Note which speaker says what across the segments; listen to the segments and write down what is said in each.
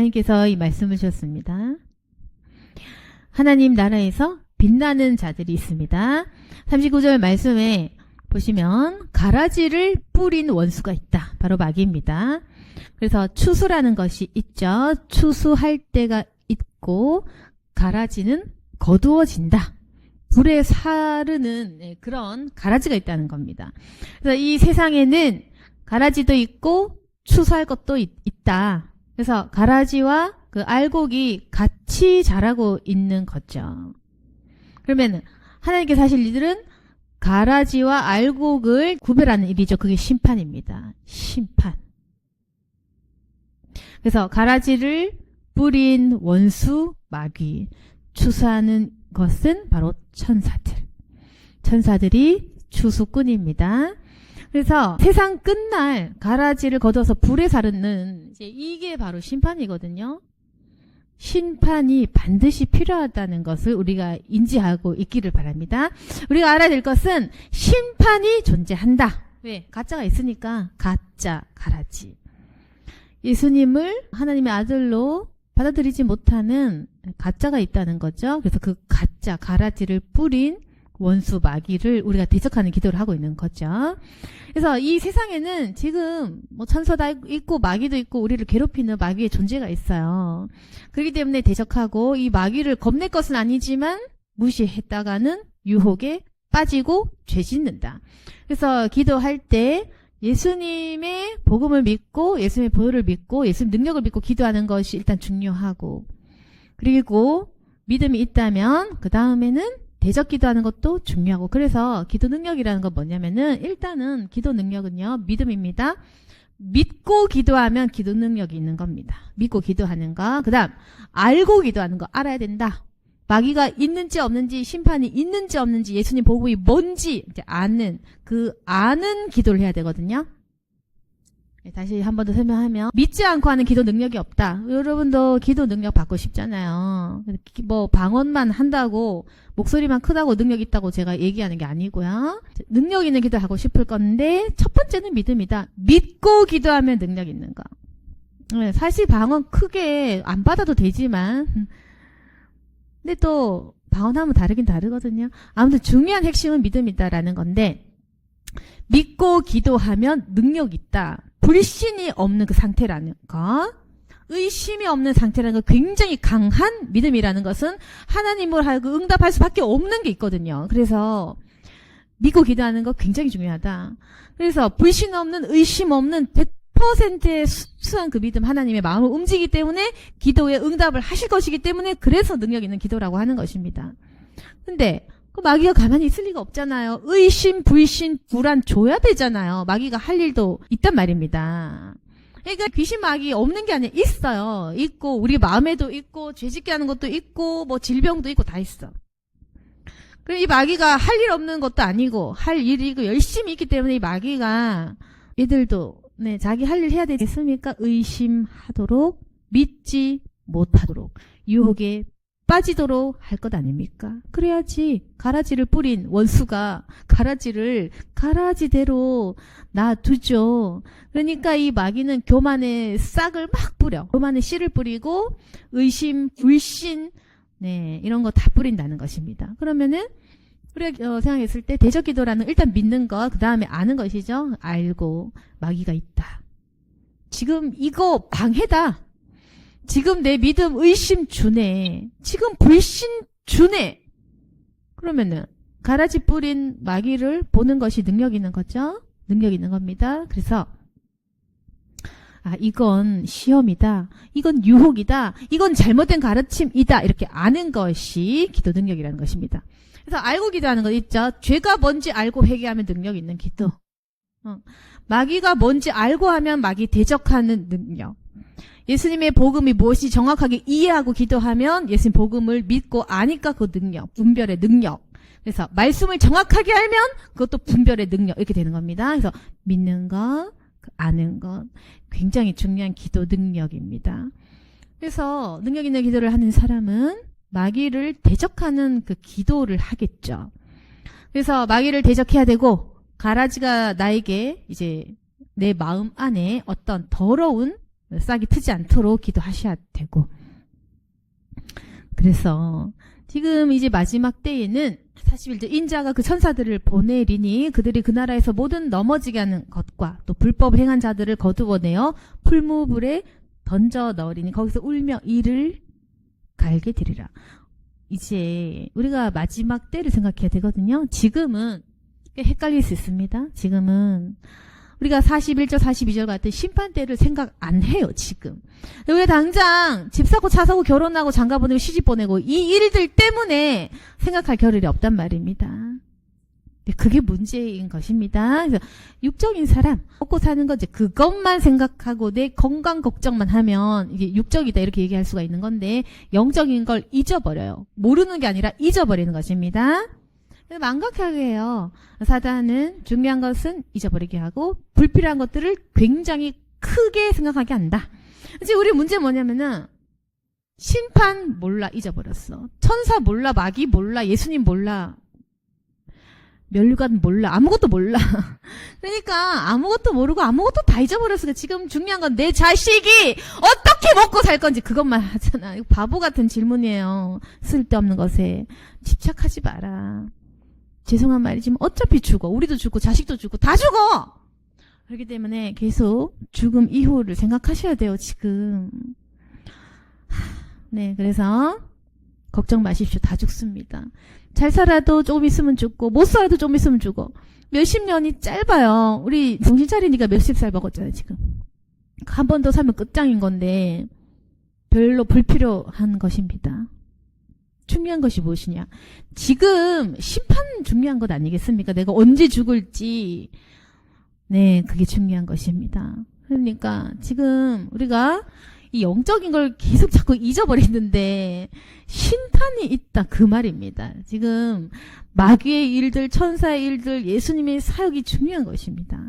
Speaker 1: 하나님께서 이 말씀을 주셨습니다. 하나님 나라에서 빛나는 자들이 있습니다. 39절 말씀에 보시면 가라지를 뿌린 원수가 있다. 바로 마귀입니다. 그래서 추수라는 것이 있죠. 추수할 때가 있고 가라지는 거두어진다. 불에 사르는 그런 가라지가 있다는 겁니다. 그래서 이 세상에는 가라지도 있고 추수할 것도 있다. 그래서 가라지와 그 알곡이 같이 자라고 있는 거죠. 그러면 하나님께서 하실 일들은 가라지와 알곡을 구별하는 일이죠. 그게 심판입니다. 심판. 그래서 가라지를 뿌린 원수 마귀, 추수하는 것은 바로 천사들. 천사들이 추수꾼입니다. 그래서 세상 끝날 가라지를 거둬서 불에 사르는 이게 바로 심판이거든요. 심판이 반드시 필요하다는 것을 우리가 인지하고 있기를 바랍니다. 우리가 알아야 될 것은 심판이 존재한다. 왜? 가짜가 있으니까 가짜 가라지. 예수님을 하나님의 아들로 받아들이지 못하는 가짜가 있다는 거죠. 그래서 그 가짜 가라지를 뿌린 원수 마귀를 우리가 대적하는 기도를 하고 있는 거죠. 그래서 이 세상에는 지금 뭐 천사도 있고 마귀도 있고 우리를 괴롭히는 마귀의 존재가 있어요. 그렇기 때문에 대적하고 이 마귀를 겁낼 것은 아니지만 무시했다가는 유혹에 빠지고 죄 짓는다. 그래서 기도할 때 예수님의 복음을 믿고 예수님의 보혈을 믿고 예수님 능력을 믿고 기도하는 것이 일단 중요하고, 그리고 믿음이 있다면 그 다음에는 대적 기도하는 것도 중요하고, 그래서 기도 능력이라는 건 뭐냐면은 일단은 기도 능력은요 믿음입니다. 믿고 기도하면 기도 능력이 있는 겁니다. 믿고 기도하는 거. 그 다음 알고 기도하는 거 알아야 된다. 마귀가 있는지 없는지, 심판이 있는지 없는지, 예수님 복음이 뭔지 이제 아는 기도를 해야 되거든요. 다시 한 번 더 설명하면, 믿지 않고 하는 기도 능력이 없다. 여러분도 기도 능력 받고 싶잖아요. 뭐 방언만 한다고, 목소리만 크다고 능력 있다고 제가 얘기하는 게 아니고요. 능력 있는 기도 하고 싶을 건데 첫 번째는 믿음이다. 믿고 기도하면 능력 있는 거. 사실 방언 크게 안 받아도 되지만, 근데 또 방언하면 다르긴 다르거든요. 아무튼 중요한 핵심은 믿음이다라는 건데, 믿고 기도하면 능력 있다. 불신이 없는 그 상태라는 거, 의심이 없는 상태라는 거, 굉장히 강한 믿음이라는 것은 하나님을 하고 응답할 수밖에 없는 게 있거든요. 그래서 믿고 기도하는 거 굉장히 중요하다. 그래서 불신 없는, 의심 없는 100%의 순수한 그 믿음, 하나님의 마음을 움직이기 때문에 기도에 응답을 하실 것이기 때문에, 그래서 능력 있는 기도라고 하는 것입니다. 근데 그 마귀가 가만히 있을 리가 없잖아요. 의심, 불신, 불안 줘야 되잖아요. 마귀가 할 일도 있단 말입니다. 그러니까 귀신 마귀 없는 게 아니라 있어요. 있고 우리 마음에도 있고 죄짓게 하는 것도 있고 뭐 질병도 있고 다 있어. 그리고 이 마귀가 할 일 없는 것도 아니고 할 일이고 열심히 있기 때문에 이 마귀가 얘들도 자기 할 일 해야 되겠습니까? 의심하도록, 믿지 못하도록, 유혹에 빠지도록 할 것 아닙니까? 그래야지 가라지를 뿌린 원수가 가라지를 가라지대로 놔두죠. 그러니까 이 마귀는 교만의 싹을 막 뿌려. 교만의 씨를 뿌리고 의심, 불신, 이런 거 다 뿌린다는 것입니다. 그러면은 우리가 생각했을 때 대적 기도라는 일단 믿는 것, 그 다음에 아는 것이죠. 알고 마귀가 있다. 지금 이거 방해다. 지금 내 믿음 의심 주네. 지금 불신 주네. 그러면은 가라지 뿌린 마귀를 보는 것이 능력 있는 거죠. 능력 있는 겁니다. 그래서 이건 시험이다. 이건 유혹이다. 이건 잘못된 가르침이다. 이렇게 아는 것이 기도 능력이라는 것입니다. 그래서 알고 기도하는 거 있죠. 죄가 뭔지 알고 회개하면 능력 있는 기도. 마귀가 뭔지 알고 하면 마귀 대적하는 능력. 예수님의 복음이 무엇이 정확하게 이해하고 기도하면 예수님 복음을 믿고 아니까 그 능력, 분별의 능력. 그래서 말씀을 정확하게 알면 그것도 분별의 능력, 이렇게 되는 겁니다. 그래서 믿는 것, 아는 것, 굉장히 중요한 기도 능력입니다. 그래서 능력 있는 기도를 하는 사람은 마귀를 대적하는 그 기도를 하겠죠. 그래서 마귀를 대적해야 되고, 가라지가 나에게 이제 내 마음 안에 어떤 더러운 싹이 트지 않도록 기도하셔야 되고. 그래서 지금 이제 마지막 때에는 41절 인자가 그 천사들을 보내리니 그들이 그 나라에서 모든 넘어지게 하는 것과 또 불법 행한 자들을 거두어내어 풀무불에 던져 넣으리니 거기서 울며 이를 갈게 되리라. 이제 우리가 마지막 때를 생각해야 되거든요. 지금은 헷갈릴 수 있습니다. 지금은 우리가 41절 42절 같은 심판 때를 생각 안 해요. 지금 우리가 당장 집 사고 차 사고 결혼하고 장가 보내고 시집 보내고 이 일들 때문에 생각할 겨를이 없단 말입니다. 그게 문제인 것입니다. 그래서 육적인 사람 먹고 사는 거지 그것만 생각하고 내 건강 걱정만 하면 이게 육적이다 이렇게 얘기할 수가 있는 건데 영적인 걸 잊어버려요. 모르는 게 아니라 잊어버리는 것입니다. 망각하게 해요. 사단은 중요한 것은 잊어버리게 하고 불필요한 것들을 굉장히 크게 생각하게 한다. 이제 우리 문제 뭐냐면은 심판 몰라 잊어버렸어. 천사 몰라, 마귀 몰라, 예수님 몰라, 멸류관 몰라, 아무것도 몰라. 그러니까 아무것도 모르고 아무것도 다 잊어버렸어. 지금 중요한 건 내 자식이 어떻게 먹고 살 건지 그것만 하잖아. 이거 바보 같은 질문이에요. 쓸데없는 것에 집착하지 마라. 죄송한 말이지만 어차피 죽어. 우리도 죽고 자식도 죽고 다 죽어. 그렇기 때문에 계속 죽음 이후를 생각하셔야 돼요. 지금. 네, 그래서 걱정 마십시오. 다 죽습니다. 잘 살아도 조금 있으면 죽고 못 살아도 조금 있으면 죽어. 몇십 년이 짧아요. 우리 정신 차리니까 몇십 살 먹었잖아요. 지금. 한 번 더 살면 끝장인 건데 별로 불필요한 것입니다. 중요한 것이 무엇이냐. 지금 심판 중요한 것 아니겠습니까? 내가 언제 죽을지. 네, 그게 중요한 것입니다. 그러니까 지금 우리가 이 영적인 걸 계속 자꾸 잊어버리는데 심판이 있다 그 말입니다. 지금 마귀의 일들, 천사의 일들, 예수님의 사역이 중요한 것입니다.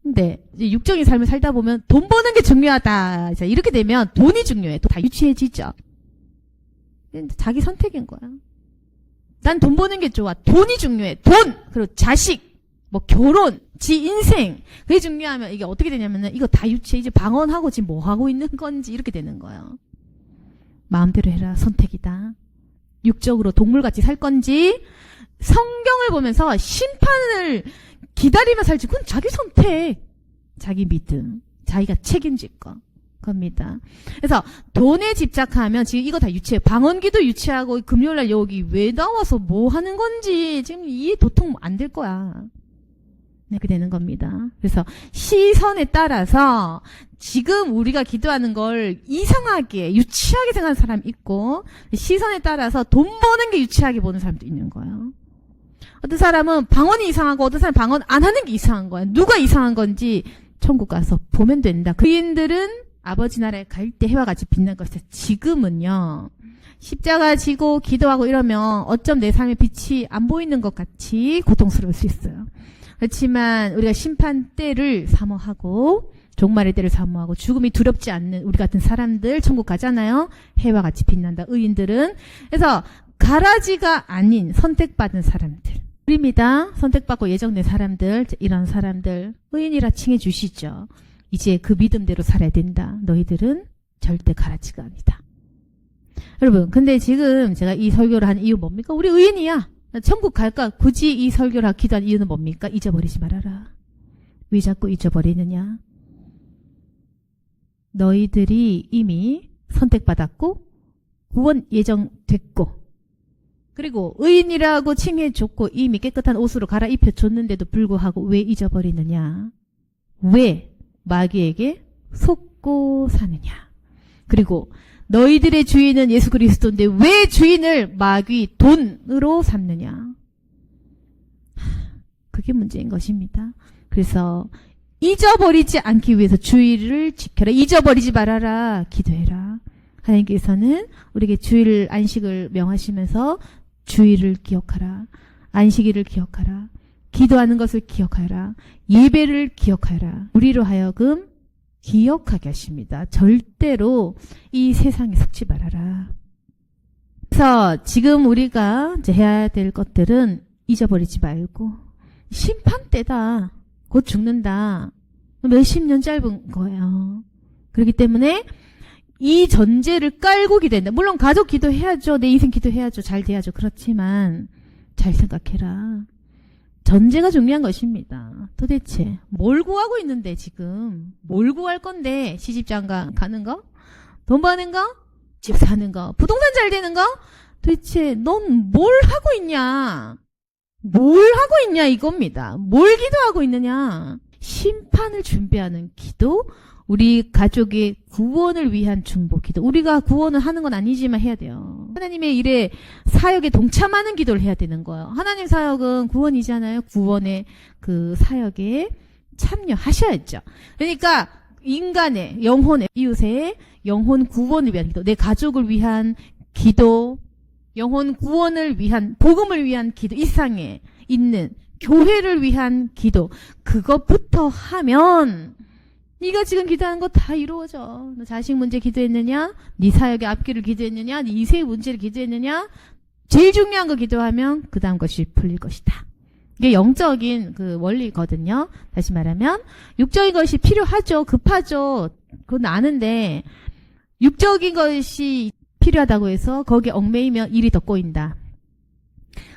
Speaker 1: 근데 이제 육적인 삶을 살다 보면 돈 버는 게 중요하다. 이렇게 되면 돈이 중요해. 또 다 유치해지죠. 자기 선택인 거야. 난 돈 버는 게 좋아. 돈이 중요해. 돈! 그리고 자식, 뭐 결혼, 지 인생. 그게 중요하면 이게 어떻게 되냐면은 이거 다 유치해. 이제 방언하고 지금 뭐 하고 있는 건지 이렇게 되는 거예요. 마음대로 해라. 선택이다. 육적으로 동물같이 살 건지 성경을 보면서 심판을 기다리며 살지 그건 자기 선택. 자기 믿음. 자기가 책임질 거. 겁니다. 그래서 돈에 집착하면 지금 이거 다 유치해. 방언기도 유치하고 금요일날 여기 왜 나와서 뭐 하는 건지 지금 이해 도통 안 될 거야. 네, 그렇게 되는 겁니다. 그래서 시선에 따라서 지금 우리가 기도하는 걸 이상하게 유치하게 생각하는 사람이 있고 시선에 따라서 돈 버는 게 유치하게 보는 사람도 있는 거예요. 어떤 사람은 방언이 이상하고 어떤 사람은 방언 안 하는 게 이상한 거야. 누가 이상한 건지 천국 가서 보면 된다. 그인들은 아버지 나라에 갈 때 해와 같이 빛날 것이다. 지금은요. 십자가 지고 기도하고 이러면 어쩜 내 삶의 빛이 안 보이는 것 같이 고통스러울 수 있어요. 그렇지만 우리가 심판 때를 사모하고 종말의 때를 사모하고 죽음이 두렵지 않는 우리 같은 사람들 천국 가잖아요. 해와 같이 빛난다. 의인들은. 그래서 가라지가 아닌 선택받은 사람들. 우리입니다. 선택받고 예정된 사람들, 이런 사람들 의인이라 칭해 주시죠. 이제 그 믿음대로 살아야 된다. 너희들은 절대 가라지가 아니다. 여러분, 근데 지금 제가 이 설교를 한 이유 뭡니까? 우리 의인이야. 천국 갈까? 굳이 이 설교를 하기도 한 이유는 뭡니까? 잊어버리지 말아라. 왜 자꾸 잊어버리느냐? 너희들이 이미 선택받았고 구원 예정됐고 그리고 의인이라고 칭해줬고 이미 깨끗한 옷으로 갈아입혀줬는데도 불구하고 왜 잊어버리느냐? 왜 마귀에게 속고 사느냐? 그리고 너희들의 주인은 예수 그리스도인데 왜 주인을 마귀 돈으로 삼느냐? 그게 문제인 것입니다. 그래서 잊어버리지 않기 위해서 주의를 지켜라. 잊어버리지 말아라. 기도해라. 하나님께서는 우리에게 주일 안식을 명하시면서 주의를 기억하라. 안식일을 기억하라. 기도하는 것을 기억하라. 예배를 기억하라. 우리로 하여금 기억하게 하십니다. 절대로 이 세상에 속지 말아라. 그래서 지금 우리가 이제 해야 될 것들은 잊어버리지 말고 심판 때다. 곧 죽는다. 몇십 년 짧은 거예요. 그렇기 때문에 이 전제를 깔고 기도한다. 물론 가족 기도해야죠. 내 인생 기도해야죠. 잘 돼야죠. 그렇지만 잘 생각해라. 전제가 중요한 것입니다. 도대체 뭘 구하고 있는데 지금 뭘 구할 건데 시집장가 가는 거? 돈 버는 거? 집 사는 거? 부동산 잘 되는 거? 도대체 넌 뭘 하고 있냐? 뭘 하고 있냐 이겁니다. 뭘 기도하고 있느냐? 심판을 준비하는 기도, 우리 가족의 구원을 위한 중보 기도. 우리가 구원을 하는 건 아니지만 해야 돼요. 하나님의 일에 사역에 동참하는 기도를 해야 되는 거예요. 하나님 사역은 구원이잖아요. 구원의 그 사역에 참여하셔야죠. 그러니까 인간의 영혼의 이웃의 영혼 구원을 위한 기도, 내 가족을 위한 기도, 영혼 구원을 위한 복음을 위한 기도, 이 세상에 있는 교회를 위한 기도, 그것부터 하면 네가 지금 기도하는 거 다 이루어져. 너 자식 문제 기도했느냐? 네 사역의 앞길을 기도했느냐? 네 인생의 문제를 기도했느냐? 제일 중요한 거 기도하면 그 다음 것이 풀릴 것이다. 이게 영적인 그 원리거든요. 다시 말하면 육적인 것이 필요하죠. 급하죠. 그건 아는데 육적인 것이 필요하다고 해서 거기에 얽매이면 일이 더 꼬인다.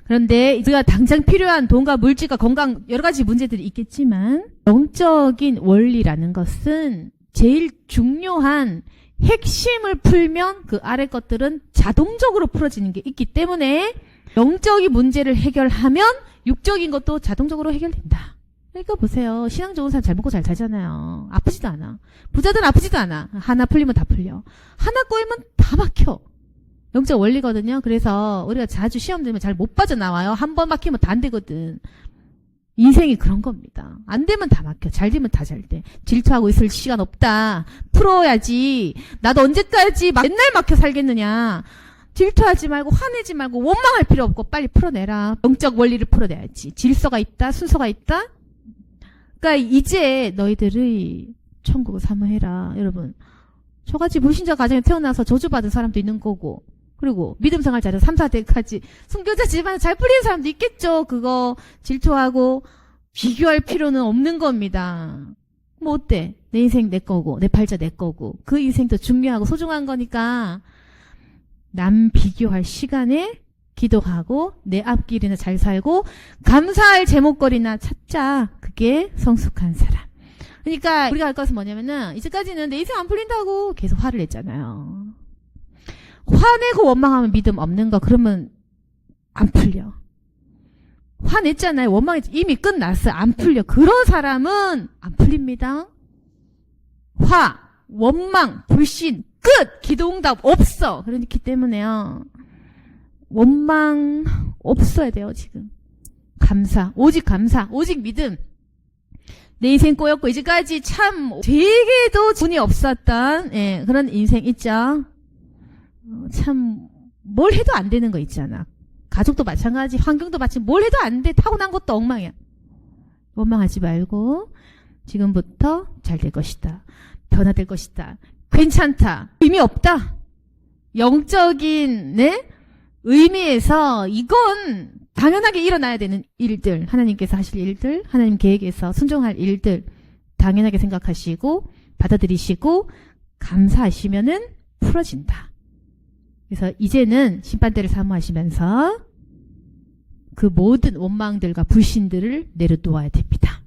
Speaker 1: 그런데 우리가 당장 필요한 돈과 물질과 건강 여러 가지 문제들이 있겠지만 영적인 원리라는 것은 제일 중요한 핵심을 풀면 그 아래 것들은 자동적으로 풀어지는 게 있기 때문에 영적인 문제를 해결하면 육적인 것도 자동적으로 해결된다. 그러니까 보세요. 신앙 좋은 사람 잘 먹고 잘 살잖아요. 아프지도 않아. 부자들은 아프지도 않아. 하나 풀리면 다 풀려. 하나 꼬이면 다 막혀. 영적 원리거든요. 그래서 우리가 자주 시험 들면 잘 못 빠져나와요. 한 번 막히면 다 안 되거든. 인생이 그런 겁니다. 안 되면 다 막혀. 잘 되면 다 잘 돼. 질투하고 있을 시간 없다. 풀어야지. 나도 언제까지 맨날 막혀 살겠느냐. 질투하지 말고 화내지 말고 원망할 필요 없고 빨리 풀어내라. 영적 원리를 풀어내야지. 질서가 있다. 순서가 있다. 그러니까 이제 너희들의 천국을 사모해라. 여러분. 저같이 불신자 가정에 태어나서 저주받은 사람도 있는 거고, 그리고 믿음 생활 잘해서 3, 4대까지 순교자 집안에 잘 풀리는 사람도 있겠죠. 그거 질투하고 비교할 필요는 없는 겁니다. 뭐 어때? 내 인생 내 거고 내 팔자 내 거고 그 인생도 중요하고 소중한 거니까 남 비교할 시간에 기도하고 내 앞길이나 잘 살고 감사할 제목거리나 찾자. 그게 성숙한 사람. 그러니까 우리가 할 것은 뭐냐면은 이제까지는 내 인생 안 풀린다고 계속 화를 냈잖아요. 화내고 원망하면 믿음 없는 거 그러면 안 풀려. 화냈잖아요. 원망이 이미 끝났어요. 안 풀려. 그런 사람은 안 풀립니다. 화, 원망, 불신 끝! 기도응답 없어. 그렇기 때문에요. 원망 없어야 돼요. 지금. 감사, 오직 감사, 오직 믿음. 내 인생 꼬였고 이제까지 참 되게도 운이 없었던 그런 인생 있죠. 참 뭘 해도 안 되는 거 있잖아. 가족도 마찬가지, 환경도 마찬가지. 뭘 해도 안 돼. 타고난 것도 엉망이야. 원망하지 말고 지금부터 잘 될 것이다. 변화될 것이다. 괜찮다. 의미 없다. 영적인 의미에서 이건 당연하게 일어나야 되는 일들, 하나님께서 하실 일들, 하나님 계획에서 순종할 일들 당연하게 생각하시고 받아들이시고 감사하시면은 풀어진다. 그래서 이제는 심판대를 사모하시면서 그 모든 원망들과 불신들을 내려놓아야 됩니다.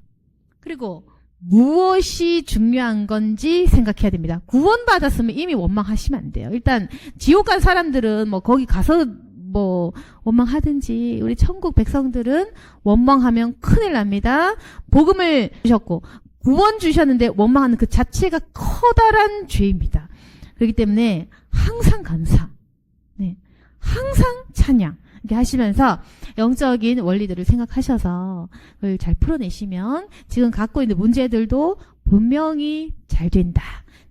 Speaker 1: 그리고 무엇이 중요한 건지 생각해야 됩니다. 구원받았으면 이미 원망하시면 안 돼요. 일단 지옥 간 사람들은 뭐 거기 가서 뭐 원망하든지 우리 천국 백성들은 원망하면 큰일 납니다. 복음을 주셨고 구원 주셨는데 원망하는 그 자체가 커다란 죄입니다. 그렇기 때문에 항상 감사, 항상 찬양 이렇게 하시면서 영적인 원리들을 생각하셔서 그걸 잘 풀어내시면 지금 갖고 있는 문제들도 분명히 잘 된다.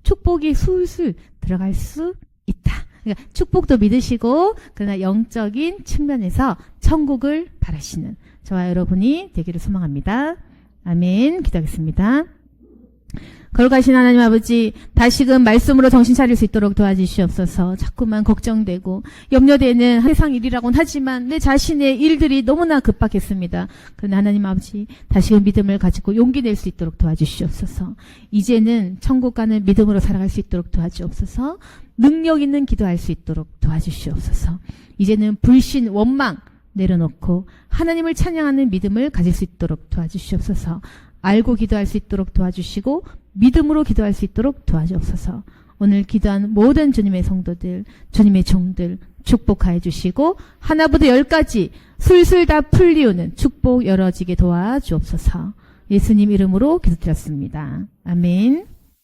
Speaker 1: 축복이 술술 들어갈 수 있다. 그러니까 축복도 믿으시고 그러나 영적인 측면에서 천국을 바라시는 저와 여러분이 되기를 소망합니다. 아멘. 기도하겠습니다. 거룩하신 하나님 아버지, 다시금 말씀으로 정신 차릴 수 있도록 도와주시옵소서. 자꾸만 걱정되고 염려되는 세상 일이라고는 하지만 내 자신의 일들이 너무나 급박했습니다. 그러나 하나님 아버지, 다시금 믿음을 가지고 용기 낼 수 있도록 도와주시옵소서. 이제는 천국 가는 믿음으로 살아갈 수 있도록 도와주옵소서. 능력 있는 기도할 수 있도록 도와주시옵소서. 이제는 불신, 원망 내려놓고 하나님을 찬양하는 믿음을 가질 수 있도록 도와주시옵소서. 알고 기도할 수 있도록 도와주시고 믿음으로 기도할 수 있도록 도와주옵소서. 오늘 기도한 모든 주님의 성도들, 주님의 종들 축복하여 주시고 하나부터 10까지 술술 다 풀리우는 축복 열어지게 도와주옵소서. 예수님 이름으로 기도드렸습니다. 아멘.